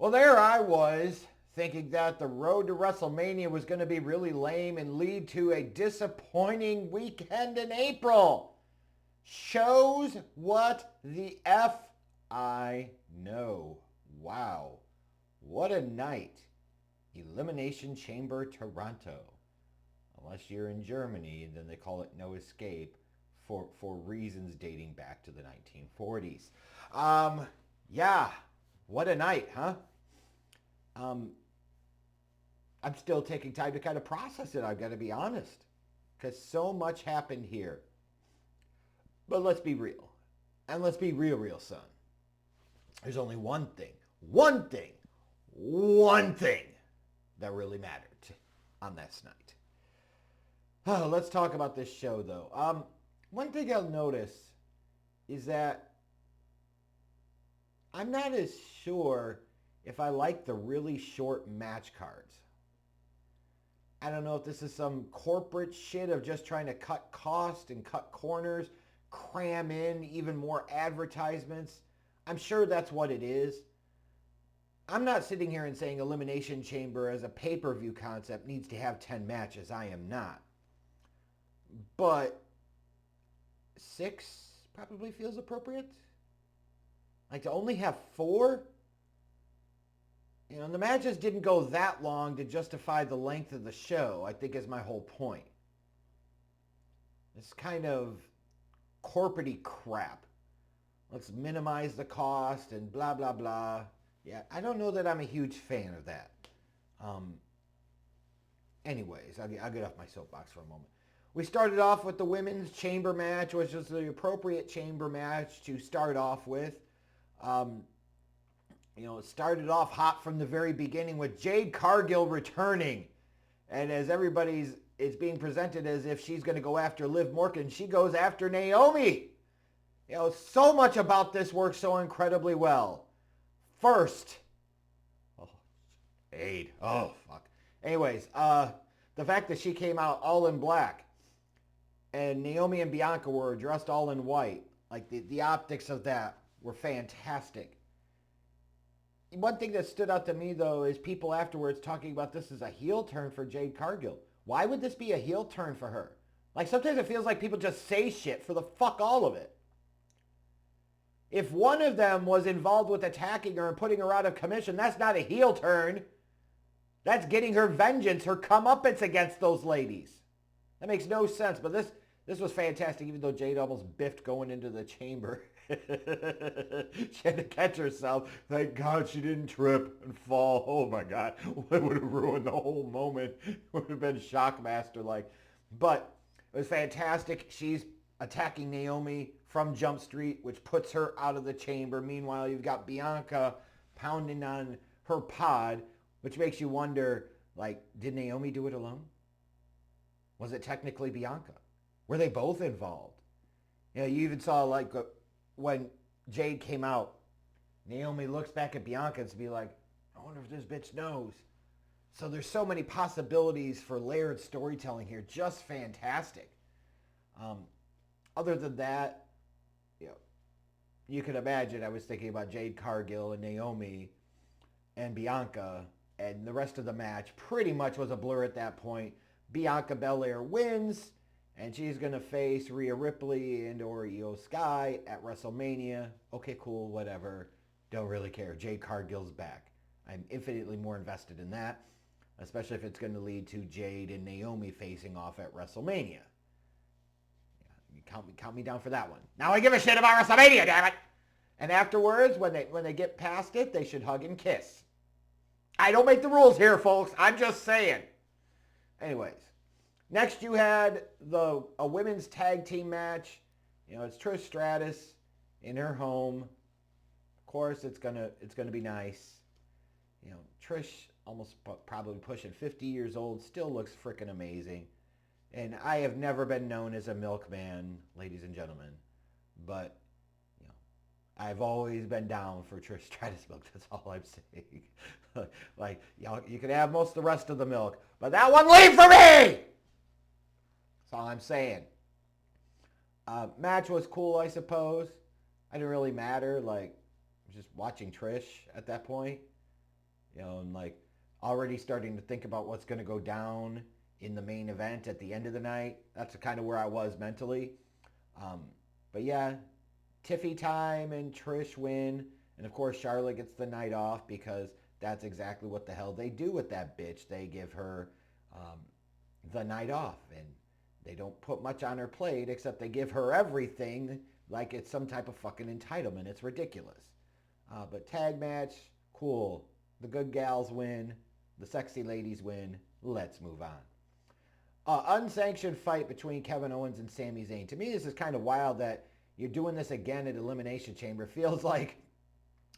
Well, there I was, thinking that the road to WrestleMania was going to be really lame and lead to a disappointing weekend in April. Shows what the F I know. Wow. What a night. Elimination Chamber Toronto. Unless you're in Germany, then they call it No Escape for reasons dating back to the 1940s. Yeah, what a night, huh? I'm still taking time to kind of process it, I've got to be honest. Because so much happened here. But let's be real. And let's be real, son. There's only one thing that really mattered on this night. Oh, let's talk about this show, though. One thing I'll notice is that I'm not as sure if I like the really short match cards. I don't know if this is some corporate shit of just trying to cut costs and cut corners, cram in even more advertisements. I'm sure that's what it is. I'm not sitting here and saying Elimination Chamber as a pay-per-view concept needs to have 10 matches. I am not. But 6 probably feels appropriate. Like to only have 4? You know, the matches didn't go that long to justify the length of the show, I think is my whole point. This kind of corporate-y crap. Let's minimize the cost and blah, blah, blah. Yeah, I don't know that I'm a huge fan of that. Anyways, I'll get off my soapbox for a moment. We started off with the women's chamber match, which was the appropriate chamber match to start off with. It started off hot from the very beginning with Jade Cargill returning. And as it's being presented as if she's going to go after Liv Morgan, she goes after Naomi. So much about this works so incredibly well. First, Jade. Oh, fuck. Anyways, the fact that she came out all in black and Naomi and Bianca were dressed all in white, like the optics of that were fantastic. One thing that stood out to me, though, is people afterwards talking about this as a heel turn for Jade Cargill. Why would this be a heel turn for her? Like, sometimes it feels like people just say shit for the fuck all of it. If one of them was involved with attacking her and putting her out of commission, that's not a heel turn. That's getting her vengeance, her comeuppance against those ladies. That makes no sense, but this was fantastic, even though Jade almost biffed going into the chamber. She had to catch herself. Thank God she didn't trip and fall. Oh my God. It would have ruined the whole moment. It would have been Shockmaster-like. But it was fantastic. She's attacking Naomi from Jump Street, which puts her out of the chamber. Meanwhile, you've got Bianca pounding on her pod, which makes you wonder, like, did Naomi do it alone? Was it technically Bianca? Were they both involved? You even saw, like, when Jade came out, Naomi looks back at Bianca and be like, I wonder if this bitch knows. So there's so many possibilities for layered storytelling here. Just fantastic. Other than that, you can imagine I was thinking about Jade Cargill and Naomi and Bianca, and the rest of the match pretty much was a blur at that point. Bianca Belair wins, and she's going to face Rhea Ripley and or Io Sky at WrestleMania. Okay, cool, whatever. Don't really care. Jade Cargill's back. I'm infinitely more invested in that, especially if it's going to lead to Jade and Naomi facing off at WrestleMania. Count me down for that one. Now I give a shit about WrestleMania, damn it! And afterwards, when they get past it, they should hug and kiss. I don't make the rules here, folks. I'm just saying. Anyways, next you had a women's tag team match. It's Trish Stratus in her home. Of course, it's gonna be nice. Trish almost probably pushing 50 years old, still looks freaking amazing. And I have never been known as a milkman, ladies and gentlemen, but I've always been down for Trish Stratus milk. That's all I'm saying. Like, you can have most of the rest of the milk, but that one leave for me! That's all I'm saying. Match was cool, I suppose. I didn't really matter. Like, just watching Trish at that point. And like already starting to think about what's going to go down in the main event at the end of the night. That's kind of where I was mentally. Um, but yeah, Tiffy time and Trish win. And of course, Charlotte gets the night off because that's exactly what the hell they do with that bitch. They give her the night off. And they don't put much on her plate except they give her everything like it's some type of fucking entitlement. It's ridiculous. But tag match, cool. The good gals win. The sexy ladies win. Let's move on. Unsanctioned fight between Kevin Owens and Sami Zayn. To me, this is kind of wild that you're doing this again at Elimination Chamber. Feels like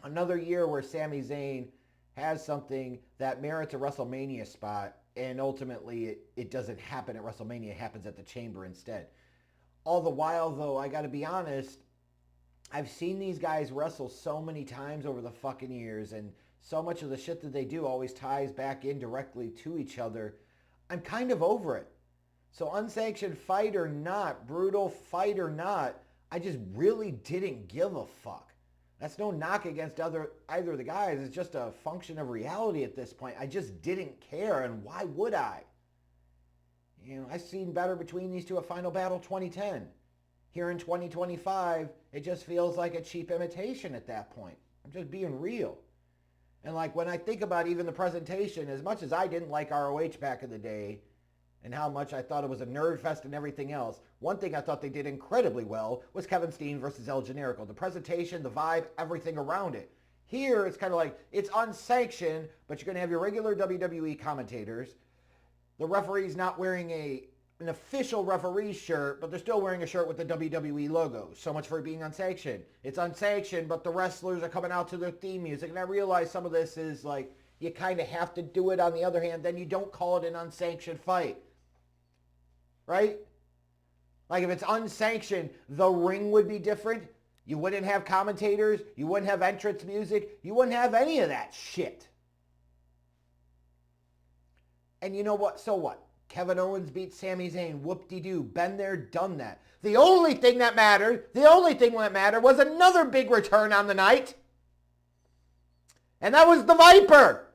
another year where Sami Zayn has something that merits a WrestleMania spot, and ultimately it doesn't happen at WrestleMania. It happens at the Chamber instead. All the while, though, I got to be honest, I've seen these guys wrestle so many times over the fucking years, and so much of the shit that they do always ties back indirectly to each other. I'm kind of over it. So unsanctioned fight or not, brutal fight or not, I just really didn't give a fuck. That's no knock against either of the guys. It's just a function of reality at this point. I just didn't care, and why would I? I've seen better between these two at Final Battle 2010. Here in 2025, it just feels like a cheap imitation at that point. I'm just being real. And like when I think about even the presentation, as much as I didn't like ROH back in the day and how much I thought it was a nerd fest and everything else, one thing I thought they did incredibly well was Kevin Steen versus El Generico. The presentation, the vibe, everything around it. Here, it's kind of like, it's unsanctioned, but you're going to have your regular WWE commentators. The referee's not wearing an official referee shirt, but they're still wearing a shirt with the WWE logo. So much for it being unsanctioned. It's unsanctioned, but the wrestlers are coming out to their theme music. And I realize some of this is like, you kind of have to do it. On the other hand, then you don't call it an unsanctioned fight. Right? Like if it's unsanctioned, the ring would be different. You wouldn't have commentators. You wouldn't have entrance music. You wouldn't have any of that shit. And you know what? So what? Kevin Owens beat Sami Zayn. Whoop-de-doo. Been there, done that. The only thing that mattered was another big return on the night. And that was the Viper.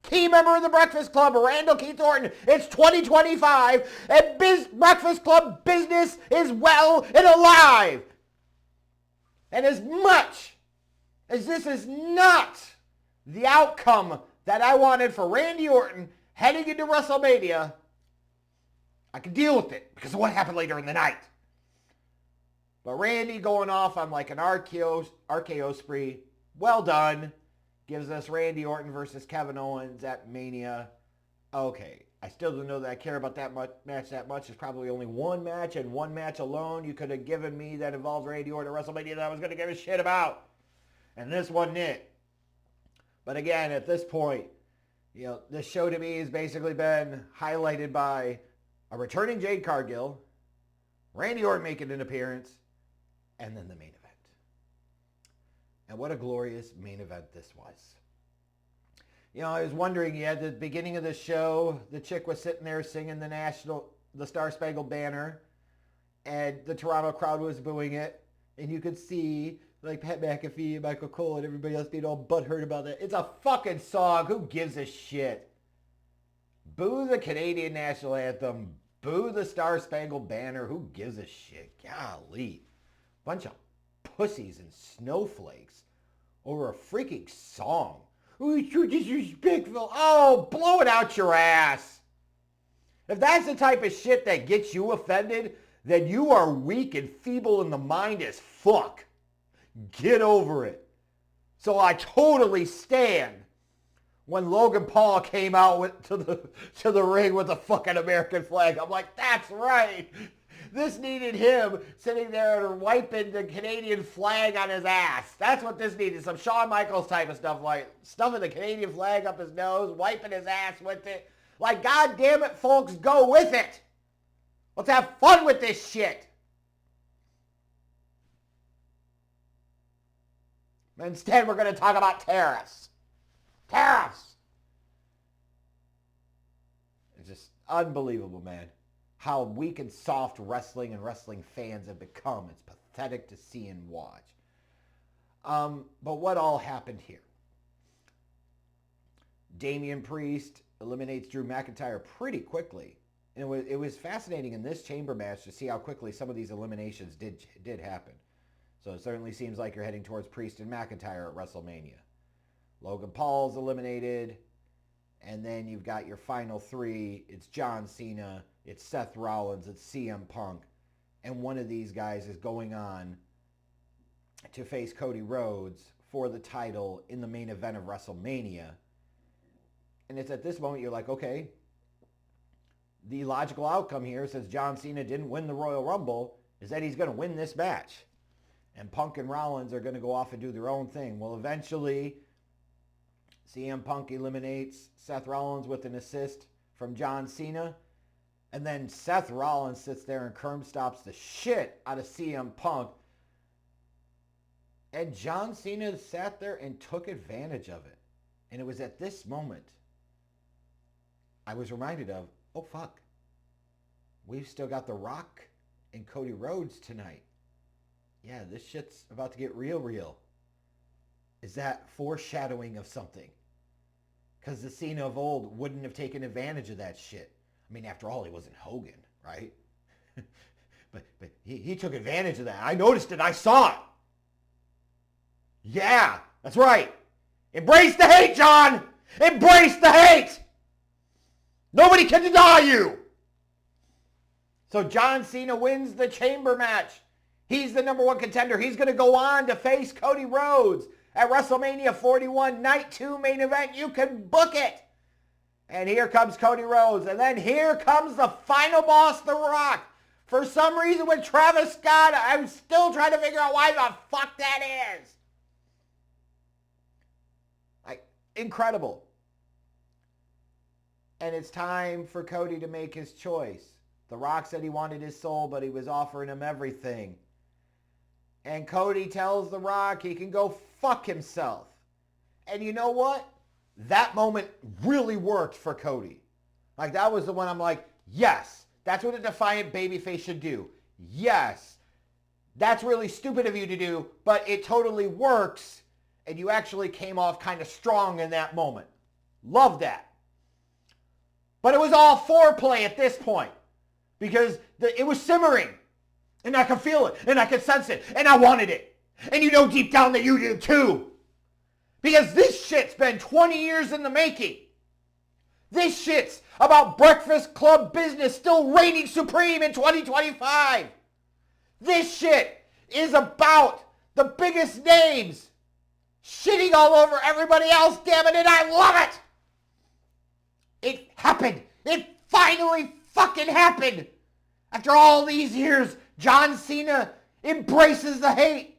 Key member of the Breakfast Club, Randall Keith Orton. It's 2025, and Breakfast Club business is well and alive. And as much as this is not the outcome that I wanted for Randy Orton heading into WrestleMania, I can deal with it because of what happened later in the night. But Randy going off on like an RKO spree, well done. Gives us Randy Orton versus Kevin Owens at Mania. Okay, I still don't know that I care about that match that much. There's probably only one match, and one match alone you could have given me that involved Randy Orton at WrestleMania that I was going to give a shit about. And this wasn't it. But again, at this point, this show to me has basically been highlighted by a returning Jade Cargill, Randy Orton making an appearance, and then the main event. And what a glorious main event this was. I was wondering, at the beginning of the show, the chick was sitting there singing the Star Spangled Banner, and the Toronto crowd was booing it, and you could see like Pat McAfee and Michael Cole and everybody else being all butthurt about that. It's a fucking song. Who gives a shit? Boo the Canadian National Anthem. Boo the Star Spangled Banner. Who gives a shit? Golly. Bunch of pussies and snowflakes over a freaking song. Oh, it's so disrespectful. Oh, blow it out your ass. If that's the type of shit that gets you offended, then you are weak and feeble in the mind as fuck. Get over it. So I totally stand when Logan Paul came out to the ring with the fucking American flag. I'm like, that's right. This needed him sitting there and wiping the Canadian flag on his ass. That's what this needed. Some Shawn Michaels type of stuff, like stuffing the Canadian flag up his nose, wiping his ass with it. Like, God damn it, folks, go with it. Let's have fun with this shit. Instead, we're going to talk about tariffs. Tariffs. It's just unbelievable, man. How weak and soft wrestling and wrestling fans have become. It's pathetic to see and watch. But what all happened here? Damian Priest eliminates Drew McIntyre pretty quickly. And it was fascinating in this chamber match to see how quickly some of these eliminations did happen. So it certainly seems like you're heading towards Priest and McIntyre at WrestleMania. Logan Paul's eliminated. And then you've got your final three. It's John Cena, it's Seth Rollins, it's CM Punk. And one of these guys is going on to face Cody Rhodes for the title in the main event of WrestleMania. And it's at this moment you're like, okay, the logical outcome here, since John Cena didn't win the Royal Rumble, is that he's going to win this match. And Punk and Rollins are going to go off and do their own thing. Well, eventually, CM Punk eliminates Seth Rollins with an assist from John Cena. And then Seth Rollins sits there and curb stops the shit out of CM Punk. And John Cena sat there and took advantage of it. And it was at this moment I was reminded of, oh fuck, we've still got The Rock and Cody Rhodes tonight. Yeah, this shit's about to get real. Is that foreshadowing of something? Because the Cena of old wouldn't have taken advantage of that shit. I mean, after all, he wasn't Hogan, right? but he took advantage of that. I noticed it. I saw it. Yeah, that's right. Embrace the hate, John. Embrace the hate. Nobody can deny you. So John Cena wins the chamber match. He's the number one contender. He's going to go on to face Cody Rhodes at WrestleMania 41, Night 2 main event. You can book it. And here comes Cody Rhodes. And then here comes the final boss, The Rock. For some reason with Travis Scott, I'm still trying to figure out why the fuck that is. Like, incredible. And it's time for Cody to make his choice. The Rock said he wanted his soul, but he was offering him everything. And Cody tells The Rock he can go fuck himself. And you know what? That moment really worked for Cody. Like, that was the one I'm like, yes, that's what a defiant babyface should do. Yes, that's really stupid of you to do, but it totally works. And you actually came off kind of strong in that moment. Love that. But it was all foreplay at this point. Because it was simmering. And I could feel it. And I could sense it. And I wanted it. And you know deep down that you do too. Because this shit's been 20 years in the making. This shit's about Breakfast Club business still reigning supreme in 2025. This shit is about the biggest names shitting all over everybody else, damn it, and I love it. It happened. It finally fucking happened. After all these years, John Cena embraces the hate.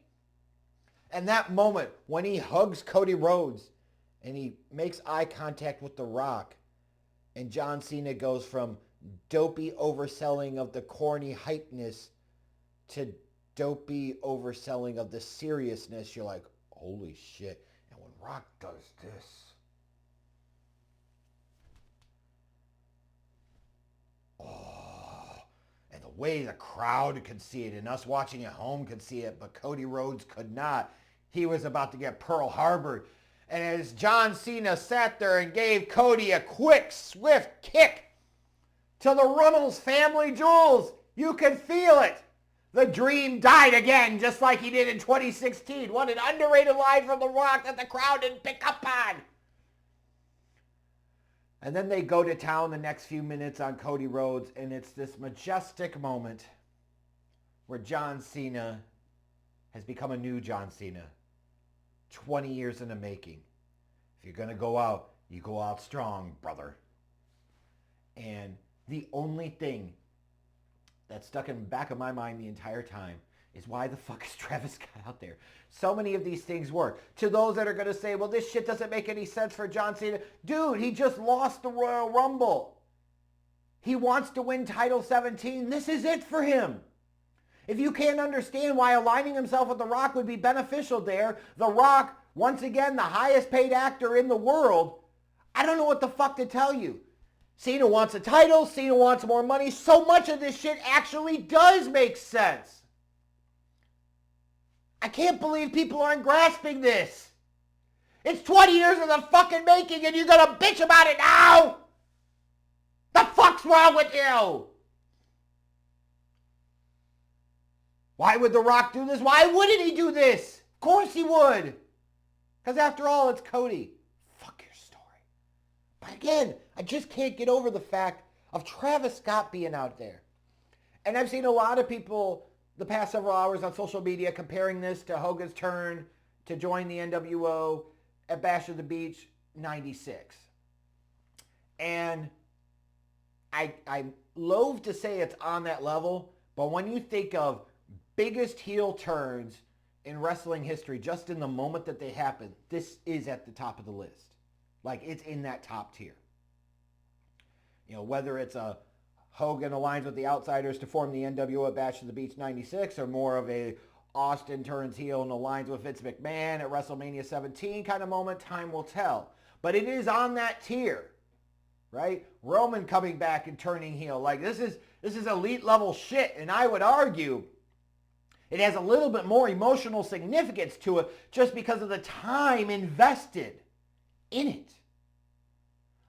And that moment when he hugs Cody Rhodes and he makes eye contact with The Rock and John Cena goes from dopey overselling of the corny hypeness to dopey overselling of the seriousness, you're like, holy shit. And when Rock does this, and the way the crowd could see it and us watching at home could see it, but Cody Rhodes could not. He was about to get Pearl Harbored. And as John Cena sat there and gave Cody a quick, swift kick to the Runnels family jewels, you could feel it. The dream died again, just like he did in 2016. What an underrated line from The Rock that the crowd didn't pick up on. And then they go to town the next few minutes on Cody Rhodes, and it's this majestic moment where John Cena has become a new John Cena. 20 years in the making. If you're going to go out, you go out strong, brother. And the only thing that stuck in the back of my mind the entire time is why the fuck is Travis Scott out there? So many of these things work. To those that are going to say, well, this shit doesn't make any sense for John Cena. Dude, he just lost the Royal Rumble. He wants to win Title 17. This is it for him. If you can't understand why aligning himself with The Rock would be beneficial there, The Rock, once again, the highest paid actor in the world, I don't know what the fuck to tell you. Cena wants a title. Cena wants more money. So much of this shit actually does make sense. I can't believe people aren't grasping this. It's 20 years in the fucking making and you're going to bitch about it now? The fuck's wrong with you? Why would The Rock do this? Why wouldn't he do this? Of course he would. Because after all, it's Cody. Fuck your story. But again, I just can't get over the fact of Travis Scott being out there. And I've seen a lot of people the past several hours on social media comparing this to Hogan's turn to join the NWO at Bash of the Beach 96. And I loathe to say it's on that level, but when you think of biggest heel turns in wrestling history, just in the moment that they happen, this is at the top of the list. Like, it's in that top tier. You know, whether it's a Hogan aligns with the Outsiders to form the NWO at Bash of the Beach 96, or more of a Austin turns heel and aligns with Vince McMahon at WrestleMania 17 kind of moment, time will tell. But it is on that tier, right? Roman coming back and turning heel. Like, this is elite level shit, and I would argue it has a little bit more emotional significance to it just because of the time invested in it.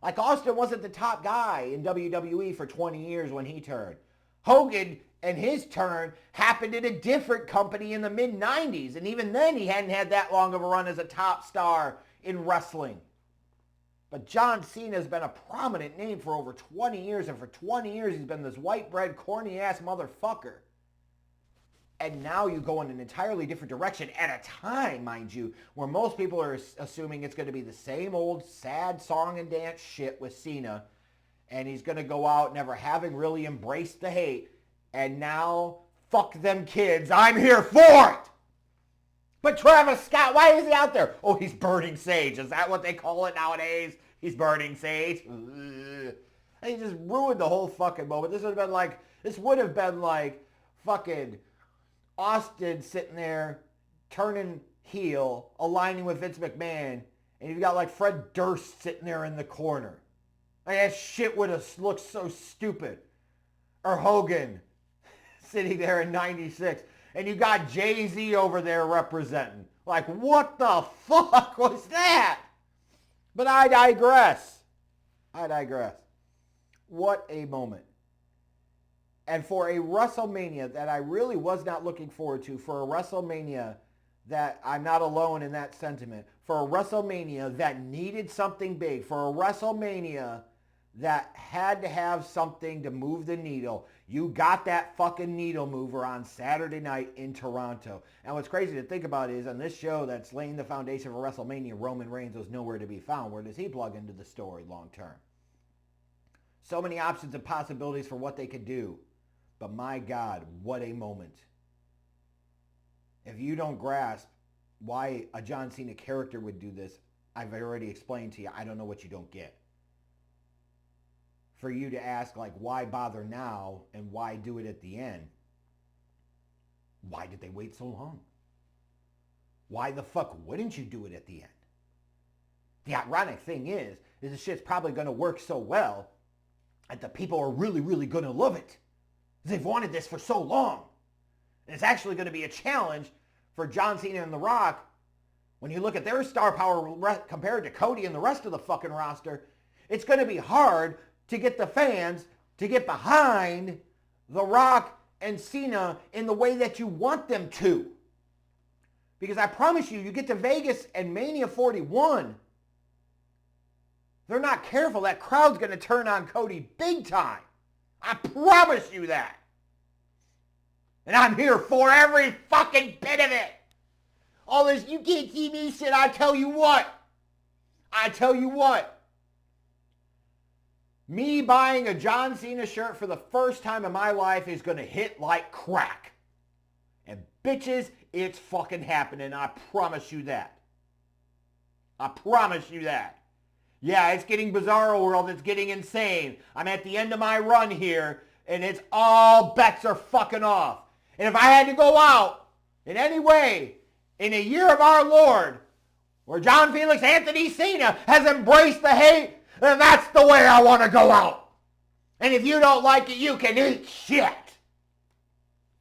Like, Austin wasn't the top guy in WWE for 20 years when he turned. Hogan and his turn happened in a different company in the mid-90s, and even then he hadn't had that long of a run as a top star in wrestling. But John Cena has been a prominent name for over 20 years, and for 20 years he's been this white bread, corny-ass motherfucker. And now you go in an entirely different direction at a time, mind you, where most people are assuming it's going to be the same old sad song and dance shit with Cena. And he's going to go out never having really embraced the hate. And now, fuck them kids, I'm here for it! But Travis Scott, why is he out there? Oh, he's burning sage. Is that what they call it nowadays? He's burning sage? Ugh. And he just ruined the whole fucking moment. This would have been like fucking Austin sitting there, turning heel, aligning with Vince McMahon, and you've got like Fred Durst sitting there in the corner. Like, that shit would have looked so stupid. Or Hogan sitting there in 96, and you got Jay-Z over there representing. Like, what the fuck was that? But I digress. What a moment. And for a WrestleMania that I really was not looking forward to, for a WrestleMania that I'm not alone in that sentiment, for a WrestleMania that needed something big, for a WrestleMania that had to have something to move the needle, you got that fucking needle mover on Saturday night in Toronto. And what's crazy to think about is on this show that's laying the foundation for WrestleMania, Roman Reigns was nowhere to be found. Where does he plug into the story long term? So many options and possibilities for what they could do. But my God, what a moment. If you don't grasp why a John Cena character would do this, I've already explained to you. I don't know what you don't get. For you to ask, like, why bother now and why do it at the end? Why did they wait so long? Why the fuck wouldn't you do it at the end? The ironic thing is this shit's probably going to work so well that the people are really, really going to love it. They've wanted this for so long. And it's actually going to be a challenge for John Cena and The Rock. When you look at their star power compared to Cody and the rest of the fucking roster, it's going to be hard to get the fans to get behind The Rock and Cena in the way that you want them to. Because I promise you, you get to Vegas and Mania 41, they're not careful, that crowd's going to turn on Cody big time. I promise you that. And I'm here for every fucking bit of it. All this you can't see me shit, I tell you what. Me buying a John Cena shirt for the first time in my life is going to hit like crack. And bitches, it's fucking happening. I promise you that. Yeah, it's getting Bizarro World. It's getting insane. I'm at the end of my run here, and it's all bets are fucking off. And if I had to go out in any way in a year of our Lord where John Felix Anthony Cena has embraced the hate, then that's the way I want to go out. And if you don't like it, you can eat shit.